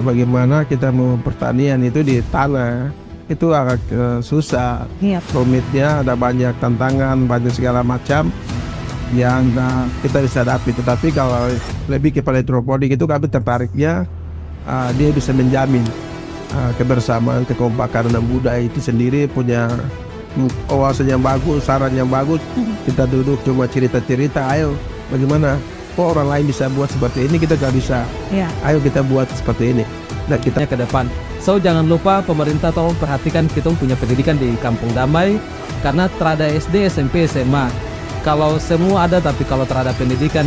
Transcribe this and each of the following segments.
Bagaimana kita mau pertanian itu di tanah itu agak susah, rumitnya, ada banyak tantangan, banyak segala macam yang kita bisa hadapi. Tetapi kalau lebih kepada hidroponik itu kami tertariknya dia bisa menjamin kebersamaan, kekompakan dan budaya itu sendiri punya wawasan yang bagus, saran yang bagus. Kita duduk cuma cerita-cerita, ayo bagaimana kok orang lain bisa buat seperti ini, kita gak bisa. Ayo kita buat seperti ini. Nah, kita ke depan. So jangan lupa pemerintah tolong perhatikan kita punya pendidikan di Kampung Damai, karena terada SD, SMP, SMA. Kalau semua ada tapi kalau terada pendidikan,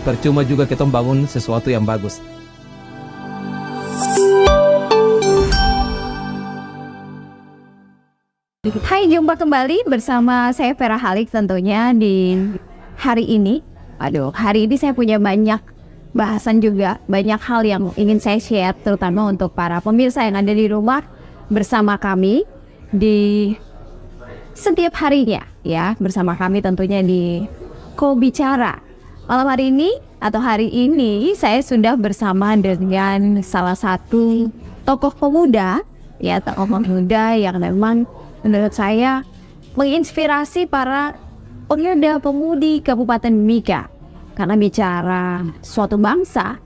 percuma juga kita bangun sesuatu yang bagus. Hai, jumpa kembali bersama saya Vera Halik tentunya di hari ini. Hari ini saya punya banyak bahasan juga, banyak hal yang ingin saya share, terutama untuk para pemirsa yang ada di rumah bersama kami di setiap harinya, ya, bersama kami tentunya di Ko Bicara. Malam hari ini atau hari ini saya sudah bersama dengan salah satu tokoh pemuda, ya, tokoh pemuda yang memang menurut saya menginspirasi para pemuda-pemudi Kabupaten Mimika. Karena bicara suatu bangsa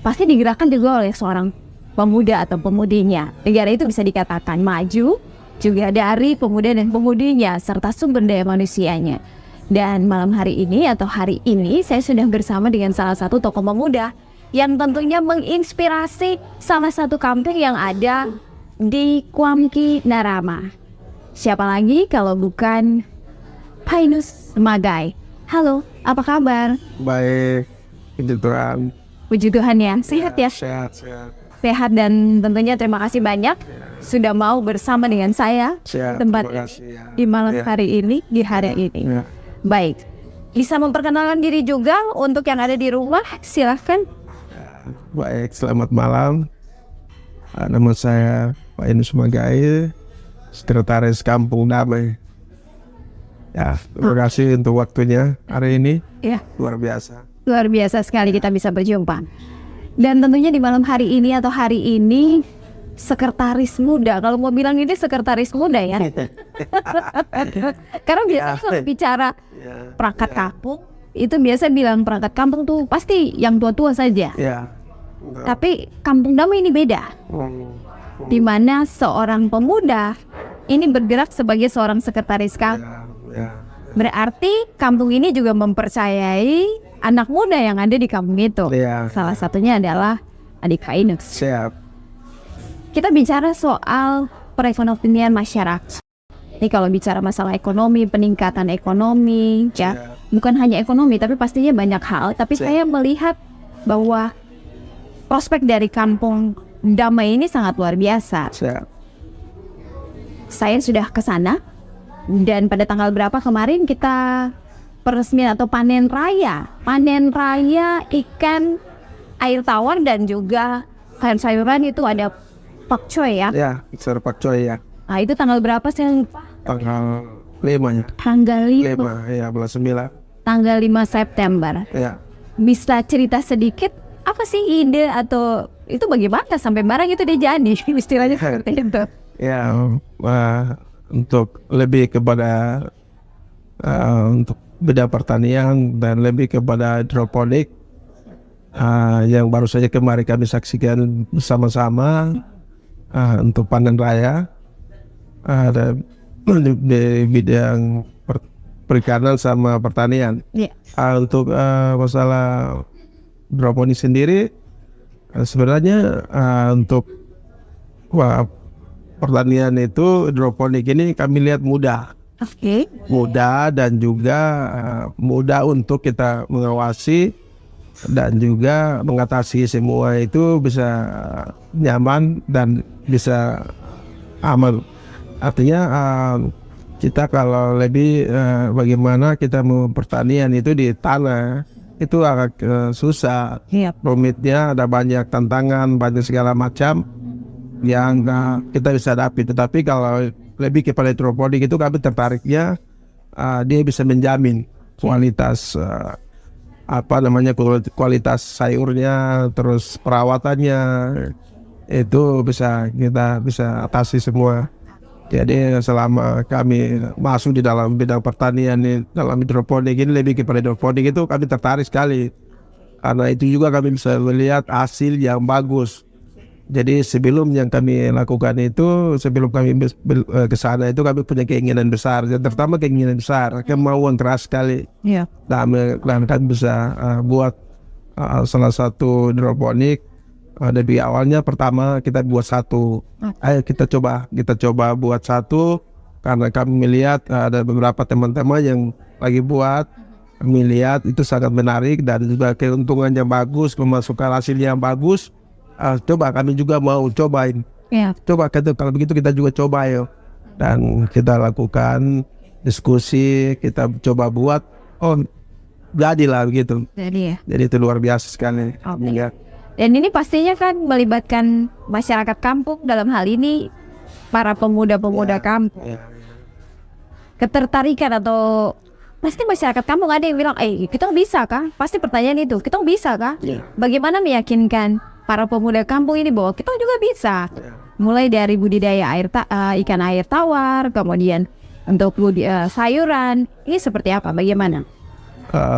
pasti digerakkan juga oleh seorang pemuda atau pemudinya. Negara itu bisa dikatakan maju juga dari pemuda dan pemudinya serta sumber daya manusianya. Dan malam hari ini atau hari ini saya sudah bersama dengan salah satu tokoh pemuda yang tentunya menginspirasi salah satu kampung yang ada di Kuamki Narama. Siapa lagi kalau bukan Painus Magai. Halo, apa kabar? baik, puji Tuhan. Puji Tuhan ya, sehat ya? Sehat. Sehat dan tentunya terima kasih banyak sudah mau bersama dengan saya tempat terima kasih, ya. di malam hari ini, di hari ini. Ya. Baik, bisa memperkenalkan diri juga untuk yang ada di rumah, silahkan. Baik, selamat malam. Nama saya Pak Inus Magai, Sekretaris Kampung Damai. Ya, terima kasih untuk waktunya hari ini. Ya, Luar biasa. luar biasa sekali kita bisa berjumpa. Dan tentunya di malam hari ini atau hari ini sekretaris muda. Kalau mau bilang ini sekretaris muda ya. Karena biasanya kalau bicara perangkat kampung, itu biasa bilang perangkat kampung tuh pasti yang tua-tua saja. Ya. Tapi Kampung Damai ini beda. Di mana seorang pemuda ini bergerak sebagai seorang sekretaris kampung. Ya. Berarti kampung ini juga mempercayai anak muda yang ada di kampung itu. Ya. Salah satunya adalah adik Kak Inus. Siap. Kita bicara soal perekonomian masyarakat. Ini kalau bicara masalah ekonomi, peningkatan ekonomi, ya, bukan hanya ekonomi, tapi pastinya banyak hal. Tapi saya melihat bahwa prospek dari Kampung Damai ini sangat luar biasa. Siap. Saya sudah ke sana dan pada tanggal berapa kemarin kita peresmian atau panen raya ikan air tawar dan juga sayur-sayuran itu ada pakcoy ya. Ya, besar Pak Coy ya. Nah, itu tanggal berapa saya lupa. Tanggal 5-nya. Tanggal 5. 5, ya, bulan 9. Tanggal 5 September. Ya. Bisa cerita sedikit apa sih ide atau itu bagaimana sampai barang itu dia jadi istilahnya seperti itu. Ya, untuk lebih kepada untuk bidang pertanian dan lebih kepada hidroponik yang baru saja kemarin kami saksikan bersama-sama untuk panen raya ada di bidang perikanan sama pertanian. Untuk masalah hidroponik sendiri sebenarnya untuk pertanian itu hidroponik ini kami lihat mudah. Mudah dan juga mudah untuk kita mengawasi dan juga mengatasi semua itu bisa nyaman dan bisa aman. Artinya kita kalau lebih bagaimana kita mau pertanian itu di tanah itu agak susah, rumitnya, ada banyak tantangan, banyak segala macam yang kita bisa hadapi. Tetapi kalau lebih kepada hidroponik itu kami tertariknya dia bisa menjamin kualitas kualitas sayurnya, terus perawatannya, itu kita bisa atasi semua. Jadi selama kami masuk di dalam bidang pertanian ini, dalam hidroponik ini, lebih kepada hidroponik itu kami tertarik sekali. Karena itu juga kami bisa melihat hasil yang bagus. Jadi sebelum yang kami lakukan itu, sebelum kami ke sana itu kami punya keinginan besar. Yang pertama keinginan besar, kemauan keras sekali. Iya. Dan kami bisa buat salah satu hidroponik. Dari awalnya pertama kita buat satu. Ayo kita coba buat satu, karena kami melihat ada beberapa teman-teman yang lagi buat, kami lihat itu sangat menarik dan juga keuntungannya bagus, memasukkan hasil yang bagus. Coba kami juga mau cobain. Coba kalau begitu kita juga coba yuk. Dan kita lakukan diskusi, kita coba buat, jadilah begitu. Jadi itu luar biasa sekali. Ya. Dan ini pastinya kan melibatkan masyarakat kampung, dalam hal ini para pemuda-pemuda kampung. Ketertarikan atau pasti masyarakat kampung ada yang bilang, kita bisa kah? Pasti pertanyaan itu, kita bisa kah? Bagaimana meyakinkan para pemuda kampung ini bahwa kita juga bisa? Mulai dari budidaya ikan air tawar, kemudian untuk sayuran, ini seperti apa? Bagaimana?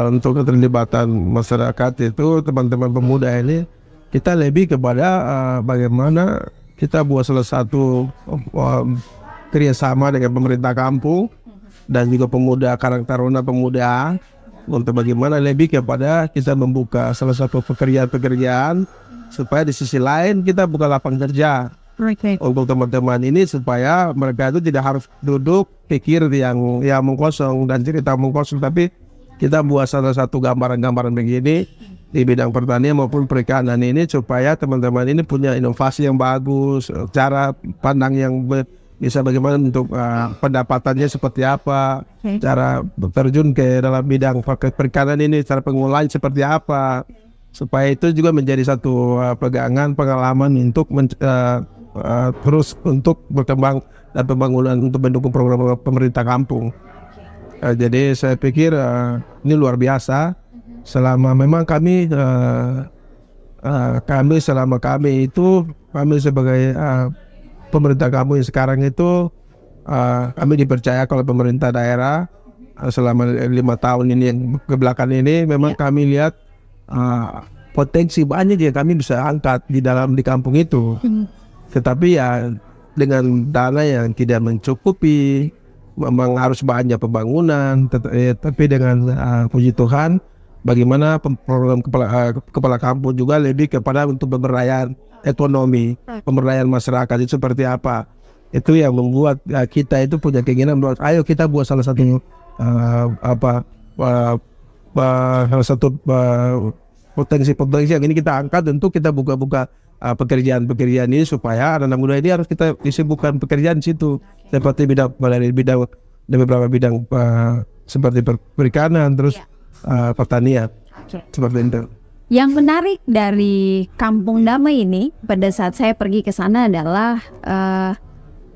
Untuk keterlibatan masyarakat itu, teman-teman pemuda ini, kita lebih kepada bagaimana kita buat salah satu kerjasama dengan pemerintah kampung dan juga pemuda, Karang Taruna Pemuda, untuk bagaimana lebih kepada kita membuka salah satu pekerjaan-pekerjaan supaya di sisi lain kita buka lapangan kerja untuk teman-teman ini, supaya mereka itu tidak harus duduk pikir yang mengkosong dan cerita mengkosong, tapi kita buat salah satu gambaran-gambaran begini di bidang pertanian maupun perikanan ini, supaya teman-teman ini punya inovasi yang bagus, cara pandang yang bisa bagaimana untuk pendapatannya seperti apa, cara terjun ke dalam bidang perikanan ini, cara pengolahan seperti apa, supaya itu juga menjadi satu pegangan, pengalaman untuk terus untuk berkembang dan pembangunan untuk mendukung program pemerintah kampung. Jadi saya pikir ini luar biasa. Selama memang kami sebagai pemerintah kampung yang sekarang itu, kami dipercaya oleh pemerintah daerah selama 5 tahun ini yang kebelakang ini, memang kami lihat potensi banyak yang kami bisa angkat di kampung itu. Tetapi ya dengan dana yang tidak mencukupi, memang harus banyak pembangunan, tapi dengan puji Tuhan, bagaimana program kepala kampung juga lebih kepada untuk pemberdayaan ekonomi, pemberdayaan masyarakat itu seperti apa. Itu yang membuat kita itu punya keinginan buat, ayo kita buat salah satu potensi yang ini kita angkat untuk kita buka-buka pekerjaan ini, supaya anak muda ini harus kita disibukkan pekerjaan di situ, seperti bidang beberapa bidang seperti perikanan, terus pertanian, seperti itu. Yang menarik dari Kampung Damai ini pada saat saya pergi ke sana adalah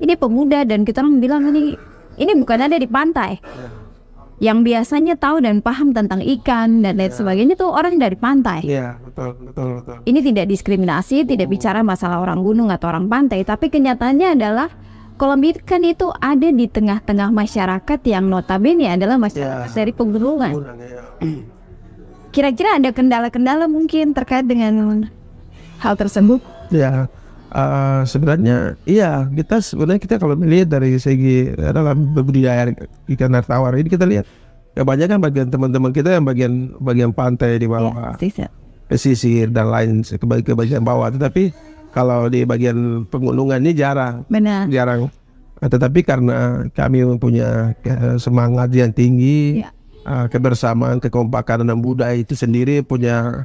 ini pemuda, dan kita orang bilang ini bukan ada di pantai. Yang biasanya tahu dan paham tentang ikan dan lain sebagainya tuh orang dari pantai. Iya, betul. Ini tidak diskriminasi, tidak bicara masalah orang gunung atau orang pantai, tapi kenyataannya adalah kolam ikan itu ada di tengah-tengah masyarakat yang notabene adalah masyarakat dari pegunungan. Kira-kira ada kendala-kendala mungkin terkait dengan hal tersebut? Ya, sebenarnya kita kalau melihat dari segi dalam budidaya ikan air tawar ini, kita lihat kebanyakan bagian teman-teman kita yang bagian pantai di bawah, pesisir dan lain ke bagian bawah. Tetapi kalau di bagian pegunungan ini jarang. Tetapi karena kami mempunyai semangat yang tinggi, kebersamaan, kekompakan dan budaya itu sendiri, punya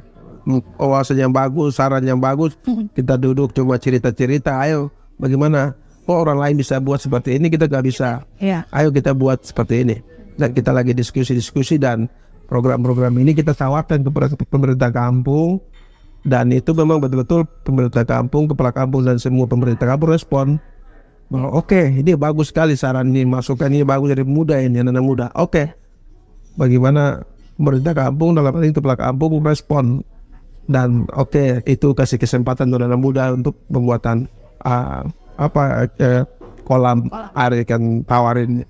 wawasan yang bagus, saran yang bagus. Kita duduk coba cerita-cerita, ayo bagaimana orang lain bisa buat seperti ini, kita gak bisa. Ayo kita buat seperti ini. Dan kita lagi diskusi-diskusi, dan program-program ini kita tawarkan kepada pemerintah kampung. Dan itu memang betul-betul pemerintah kampung, kepala kampung dan semua pemerintah kampung respon bahwa oke, ini bagus sekali saran ini, masukan ini bagus dari muda ini, anak muda. Oke. Bagaimana pemerintah kampung dalam hal ini kepala kampung respon dan itu kasih kesempatan untuk anak muda untuk pembuatan kolam air ikan tawar ini.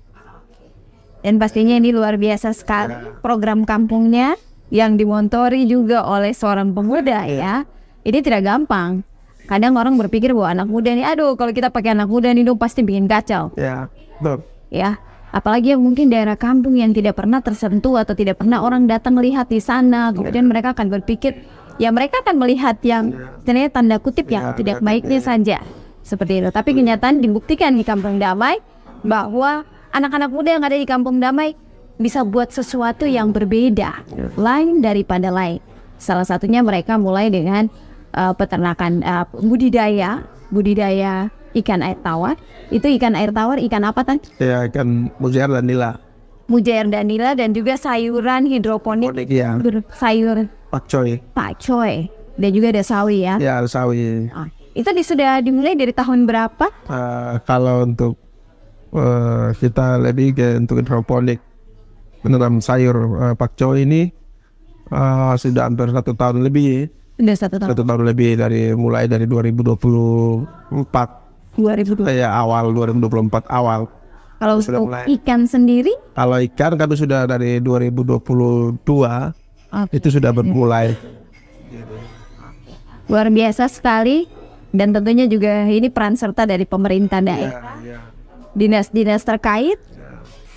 Dan pastinya ini luar biasa sekali program kampungnya yang dimontori juga oleh seorang pemuda ya. Ini tidak gampang. Kadang orang berpikir bahwa anak muda nih, aduh kalau kita pakai anak muda nih pasti bikin kacau. Ya, betul. Ya, apalagi yang mungkin daerah kampung yang tidak pernah tersentuh atau tidak pernah orang datang melihat di sana, kemudian mereka akan berpikir, ya mereka akan melihat yang sebenarnya tanda kutip yang tidak baiknya saja. Seperti itu. Tapi kenyataan dibuktikan di Kampung Damai bahwa anak-anak muda yang ada di Kampung Damai bisa buat sesuatu yang berbeda, lain daripada lain. Salah satunya mereka mulai dengan peternakan budidaya ikan air tawar. Itu ikan air tawar, ikan apa Tan? Ya, ikan mujair dan nila. Mujair dan nila, dan juga sayuran hidroponik, ya. Sayur pakcoy, dan juga ada sawi ya. Ya, sawi. Itu sudah dimulai dari tahun berapa? Kalau untuk kita lebih ke untuk hidroponik menanam sayur pakcoy ini sudah hampir 1 tahun lebih. Sudah 1 tahun. 1 tahun lebih mulai dari 2024. Awal 2024 awal. Kalau untuk ikan sendiri? Kalau ikan kami sudah dari 2022 itu sudah bermulai. Luar biasa sekali, dan tentunya juga ini peran serta dari pemerintah daerah, dinas-dinas terkait,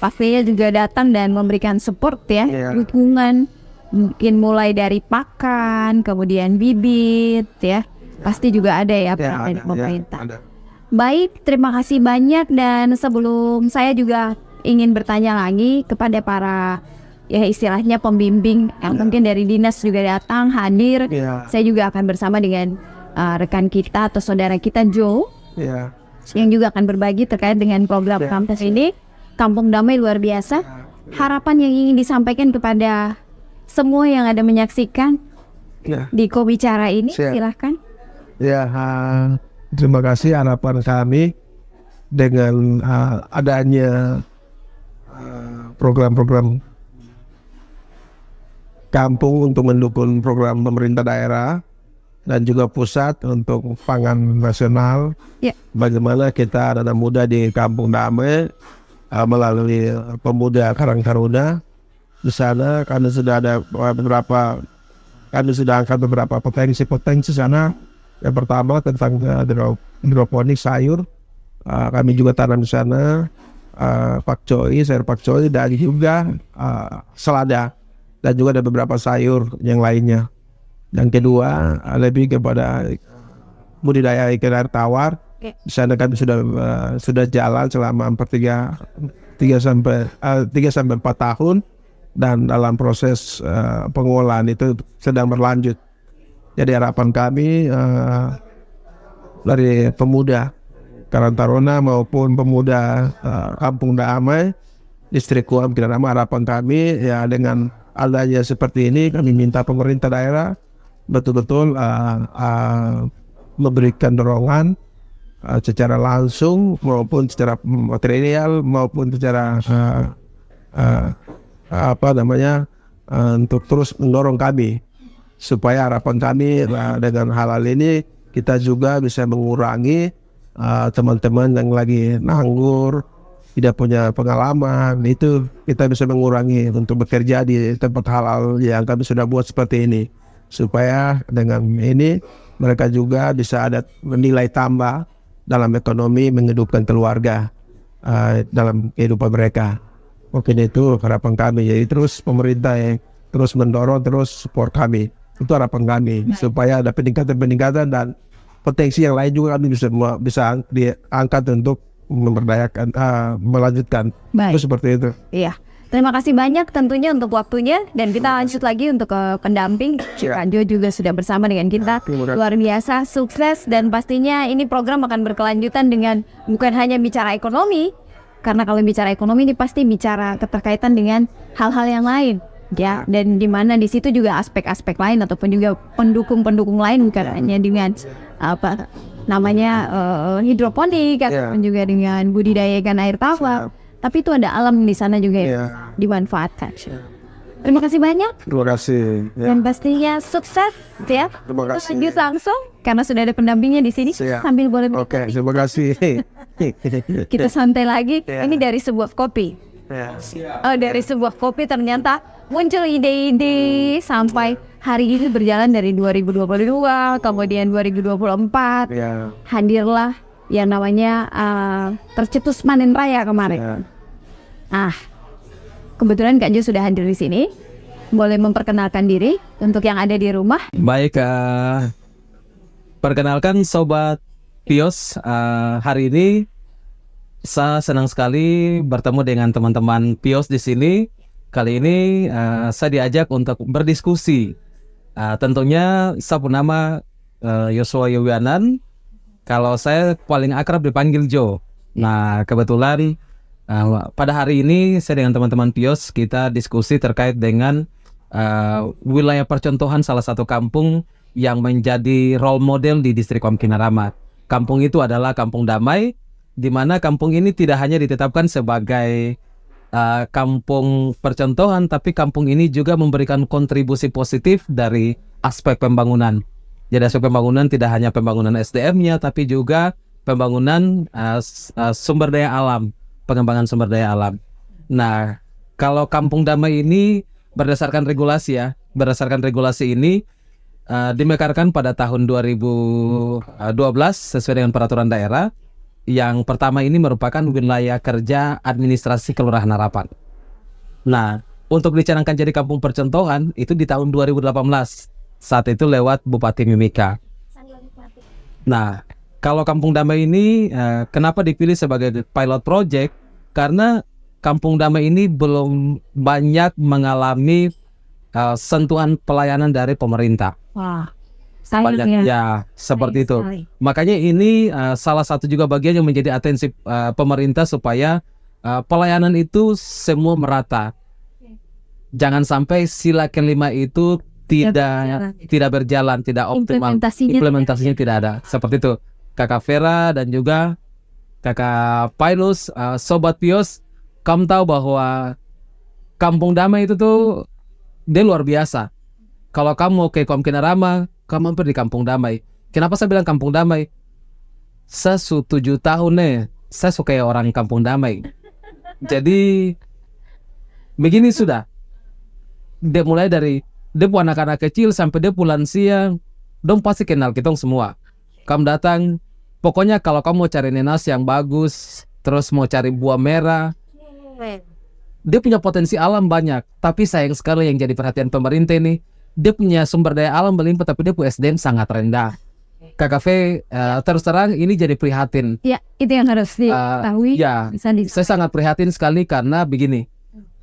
pastinya juga datang dan memberikan support ya, dukungan, mungkin mulai dari pakan, kemudian bibit ya, pasti juga ada ya peran dari pemerintah. Baik, terima kasih banyak, dan sebelum saya juga ingin bertanya lagi kepada para ya istilahnya pembimbing yang mungkin dari dinas juga datang hadir. Saya juga akan bersama dengan rekan kita atau saudara kita Joe yang juga akan berbagi terkait dengan program kampus ini, Kampung Damai luar biasa. Harapan yang ingin disampaikan kepada semua yang ada menyaksikan di Kobicara ini, silahkan. Terima kasih. Harapan kami dengan adanya program-program kampung untuk mendukung program pemerintah daerah dan juga pusat untuk pangan nasional. Bagaimana kita anak muda di Kampung Damai melalui Pemuda Karang Taruna di sana, kami sudah angkat beberapa potensi sana. Yang pertama tentang hidroponik sayur, kami juga tanam di sana sayur pakcoy, dan juga selada, dan juga ada beberapa sayur yang lainnya. Dan kedua lebih kepada budidaya ikan air tawar. Di sana kami sudah jalan selama 3 sampai 4 tahun, dan dalam proses pengolahan itu sedang berlanjut. Jadi harapan kami dari pemuda Karang Taruna maupun pemuda Kampung Damai, distrik Kuam Kiranama, harapan kami ya dengan adanya seperti ini, kami minta pemerintah daerah betul-betul memberikan dorongan secara langsung maupun secara material maupun secara untuk terus mendorong kami, supaya harapan kami dengan hal ini kita juga bisa mengurangi teman-teman yang lagi nganggur, tidak punya pengalaman, itu kita bisa mengurangi untuk bekerja di tempat halal yang kami sudah buat seperti ini, supaya dengan ini mereka juga bisa ada nilai tambah dalam ekonomi, menghidupkan keluarga dalam kehidupan mereka. Mungkin itu harapan kami. Jadi terus pemerintah yang terus mendorong, terus support kami. Itu harapan kami, supaya ada peningkatan dan potensi yang lain juga kami bisa diangkat untuk memberdayakan, melanjutkan. Itu seperti itu. Iya. Terima kasih banyak tentunya untuk waktunya, dan kita lanjut lagi untuk pendamping. Kak Jo juga sudah bersama dengan kita. Luar biasa, sukses, dan pastinya ini program akan berkelanjutan dengan bukan hanya bicara ekonomi, karena kalau bicara ekonomi ini pasti bicara keterkaitan dengan hal-hal yang lain. Ya, dan di mana di situ juga aspek-aspek lain ataupun juga pendukung-pendukung lain, bukan hanya dengan hidroponik ataupun juga dengan budidaya ikan air tawar, tapi itu ada alam di sana juga yang dimanfaatkan. Terima kasih banyak Terima kasih. Ya. dan pastinya sukses ya. Terima kasih. Lanjut langsung karena sudah ada pendampingnya di sini. Siap. Sambil boleh Oke, terima kasih. kita santai lagi. Ya. Ini dari sebuah kopi. Ya. Oh, dari sebuah kopi ternyata muncul ide-ide sampai hari ini berjalan dari 2022, kemudian 2024. Ya. Hadirlah yang namanya tercetus Panen Raya kemarin. Ya. Ah, kebetulan Kak Jo sudah hadir di sini. Boleh memperkenalkan diri untuk yang ada di rumah. Baik, perkenalkan Sobat Pios, hari ini saya senang sekali bertemu dengan teman-teman Pios di sini. Kali ini saya diajak untuk berdiskusi. Tentunya saya pun nama Yosua Yowianan. Kalau saya paling akrab dipanggil Jo. Nah, kebetulan pada hari ini saya dengan teman-teman Pios kita diskusi terkait dengan wilayah percontohan salah satu kampung yang menjadi role model di distrik Om Kinarama. Kampung itu adalah Kampung Damai, di mana kampung ini tidak hanya ditetapkan sebagai kampung percontohan, tapi kampung ini juga memberikan kontribusi positif dari aspek pembangunan. Jadi aspek pembangunan tidak hanya pembangunan SDM-nya, tapi juga pembangunan sumber daya alam, pengembangan sumber daya alam. Nah, kalau Kampung Damai ini berdasarkan regulasi ini dimekarkan pada tahun 2012 sesuai dengan peraturan daerah. Yang pertama ini merupakan wilayah kerja administrasi Kelurahan Harapan. Nah, untuk dicanangkan jadi kampung percontohan itu di tahun 2018. Saat itu lewat Bupati Mimika. Nah, kalau Kampung Damai ini kenapa dipilih sebagai pilot project? Karena Kampung Damai ini belum banyak mengalami sentuhan pelayanan dari pemerintah. Wah, Banyak ya seperti itu. Sekali. Makanya ini salah satu juga bagian yang menjadi atensi pemerintah supaya pelayanan itu semua merata. Jangan sampai sila kelima itu tidak berjalan, tidak optimal. Implementasinya tidak ada. Seperti itu. Kakak Vera dan juga Kakak Pailus, Sobat Pios, kamu tahu bahwa Kampung Damai itu tuh dia luar biasa. Kalau kamu mau ke Om Kinarama, kamu mampir di Kampung Damai. Kenapa saya bilang Kampung Damai? Saya 7 tahun nih, saya suka orang Kampung Damai. Jadi begini sudah. Dia mulai dari dia anak-anak kecil sampai dia lansia, dong pasti kenal kita semua. Kamu datang, pokoknya kalau kamu mau cari nenas yang bagus, terus mau cari buah merah, dia punya potensi alam banyak. Tapi sayang sekali yang jadi perhatian pemerintah ini, dia punya sumber daya alam melimpah, tapi dia punya SDM sangat rendah. KKV terus terang ini jadi prihatin. Ya, itu yang harus diketahui. Ya, saya sangat prihatin sekali karena begini.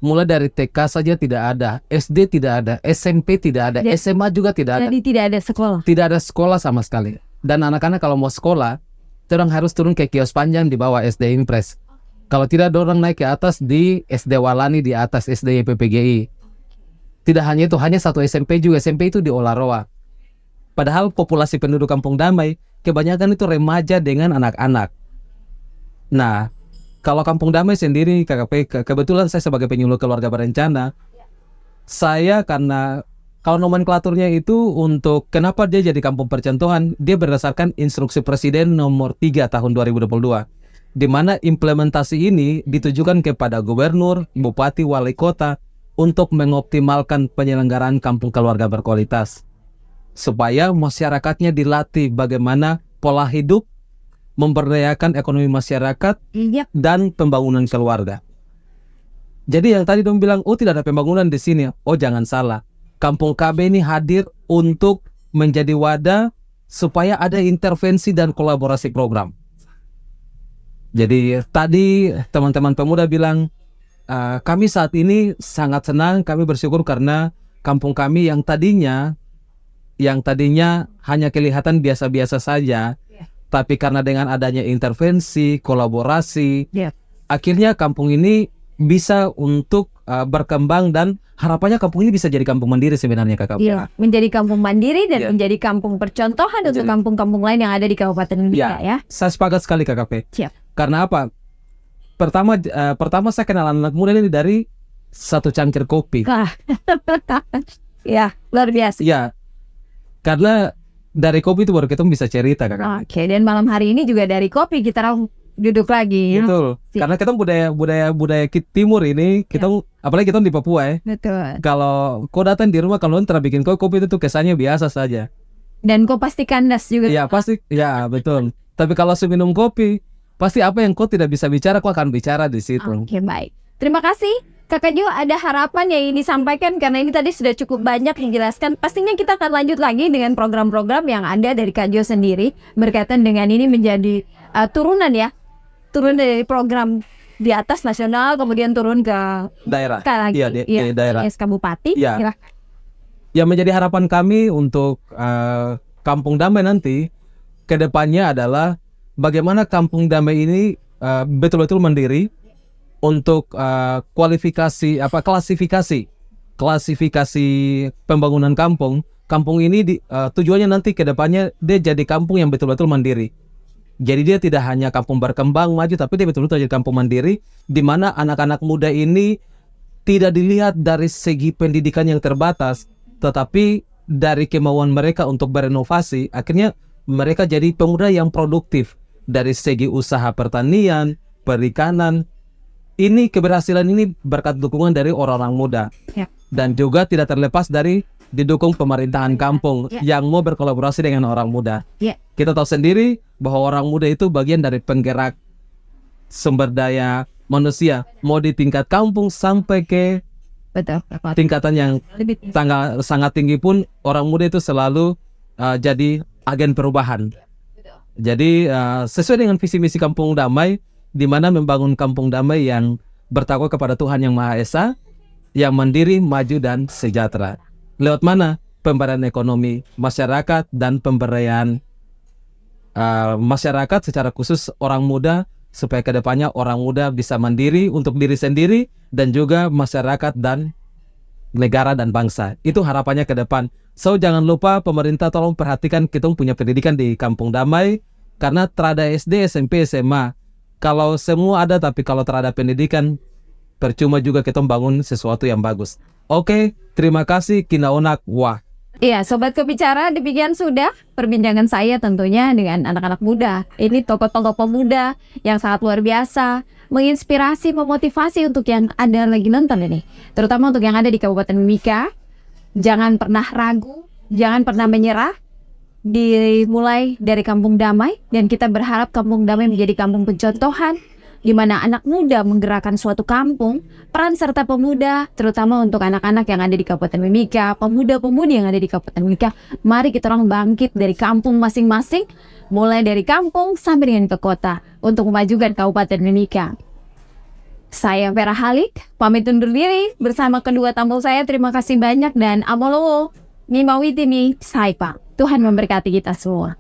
Mulai dari TK saja tidak ada, SD tidak ada, SMP tidak ada, SMA juga tidak ada. Jadi tidak ada sekolah. Tidak ada sekolah sama sekali. Dan anak-anak kalau mau sekolah, orang harus turun ke kios panjang di bawah SD Impres. Kalau tidak, orang naik ke atas di SD Walani, di atas SD PPGI. Tidak hanya itu, hanya satu SMP juga. SMP itu di Olaroa. Padahal populasi penduduk Kampung Damai kebanyakan itu remaja dengan anak-anak. Nah, kalau Kampung Damai sendiri, KKP, kebetulan saya sebagai penyuluh keluarga berencana, saya karena kalau nomenklaturnya itu untuk kenapa dia jadi kampung percontohan, dia berdasarkan instruksi Presiden nomor 3 tahun 2022, di mana implementasi ini ditujukan kepada gubernur, bupati, wali kota untuk mengoptimalkan penyelenggaraan kampung keluarga berkualitas, supaya masyarakatnya dilatih bagaimana pola hidup, memberdayakan ekonomi masyarakat, dan pembangunan keluarga. Jadi yang tadi dong bilang, oh tidak ada pembangunan di sini. Oh jangan salah, Kampung KB ini hadir untuk menjadi wadah supaya ada intervensi dan kolaborasi program. Jadi tadi teman-teman pemuda bilang, kami saat ini sangat senang, kami bersyukur karena kampung kami yang tadinya hanya kelihatan biasa-biasa saja, tapi karena dengan adanya intervensi, kolaborasi, akhirnya kampung ini bisa untuk berkembang dan harapannya kampung ini bisa jadi kampung mandiri sebenarnya Kakak. Iya, menjadi kampung mandiri dan menjadi kampung percontohan untuk kampung-kampung lain yang ada di Kabupaten Mimika ya. Saya sepakat sekali KKP. Siap. Karena apa? Pertama saya kenal anak muda ini dari 1 cangkir kopi. Wah. Ya, luar biasa. Ya, karena dari kopi itu baru kita bisa cerita, Kakak. Oke, dan malam hari ini juga dari kopi kita duduk lagi. Betul. Karena kita budaya timur ini, kita apalagi kita di Papua ya. Betul. Kalau kau datang di rumah, kalau entah bikin kopi itu tuh kesannya biasa saja. Dan kau pasti kandas juga. Ya pasti, ya betul. Tapi kalau minum kopi, pasti apa yang kau tidak bisa bicara, kau akan bicara di situ. Oke, baik. Terima kasih. Kakak Jo, ada harapan yang ingin disampaikan karena ini tadi sudah cukup banyak yang dijelaskan. Pastinya kita akan lanjut lagi dengan program-program yang ada dari Kak Jo sendiri berkaitan dengan ini menjadi turunan ya. Turun dari program di atas nasional kemudian turun ke Daerah. lagi. Iya, di daerah. Bupati. Iya. Silakan. Yang menjadi harapan kami untuk Kampung Damai nanti ke depannya adalah bagaimana Kampung Damai ini betul-betul mandiri untuk klasifikasi pembangunan kampung. Kampung ini tujuannya nanti ke depannya dia jadi kampung yang betul-betul mandiri. Jadi dia tidak hanya kampung berkembang maju, tapi dia betul-betul jadi kampung mandiri di mana anak-anak muda ini tidak dilihat dari segi pendidikan yang terbatas, tetapi dari kemauan mereka untuk berinovasi. Akhirnya mereka jadi pemuda yang produktif dari segi usaha pertanian, perikanan. Ini keberhasilan ini berkat dukungan dari orang-orang muda. Ya. Dan juga tidak terlepas dari didukung pemerintahan kampung yang mau berkolaborasi dengan orang muda. Ya. Kita tahu sendiri bahwa orang muda itu bagian dari penggerak sumber daya manusia, mau di tingkat kampung sampai ke Betul. tingkatan yang Lebih sangat tinggi pun orang muda itu selalu jadi agen perubahan. Jadi sesuai dengan visi misi Kampung Damai, di mana membangun kampung damai yang bertakwa kepada Tuhan Yang Maha Esa, yang mandiri, maju dan sejahtera. Lewat mana? Pemberdayaan ekonomi masyarakat dan pemberdayaan masyarakat secara khusus orang muda, supaya kedepannya orang muda bisa mandiri untuk diri sendiri dan juga masyarakat dan negara dan bangsa. Itu harapannya ke depan. So jangan lupa pemerintah tolong perhatikan kita punya pendidikan di Kampung Damai, karena terada SD, SMP, SMA. Kalau semua ada tapi kalau terada pendidikan, percuma juga kita bangun sesuatu yang bagus. Oke, terima kasih Kinaonak. Wah. Iya, Sobat Kebicara, demikian sudah perbincangan saya tentunya dengan anak-anak muda. Ini tokoh-tokoh pemuda yang sangat luar biasa, menginspirasi, memotivasi untuk yang ada lagi nonton ini. Terutama untuk yang ada di Kabupaten Mimika. Jangan pernah ragu, jangan pernah menyerah. Dimulai dari Kampung Damai, dan kita berharap Kampung Damai menjadi kampung pencontohan di mana anak muda menggerakkan suatu kampung, peran serta pemuda, terutama untuk anak-anak yang ada di Kabupaten Mimika, pemuda-pemudi yang ada di Kabupaten Mimika. Mari kita orang bangkit dari kampung masing-masing, mulai dari kampung sampai dengan ke kota, untuk memajukan Kabupaten Mimika. Saya Vera Halik, pamit undur diri bersama kedua tamu saya. Terima kasih banyak dan amolowo, Mimawiti mi Saipa. Tuhan memberkati kita semua.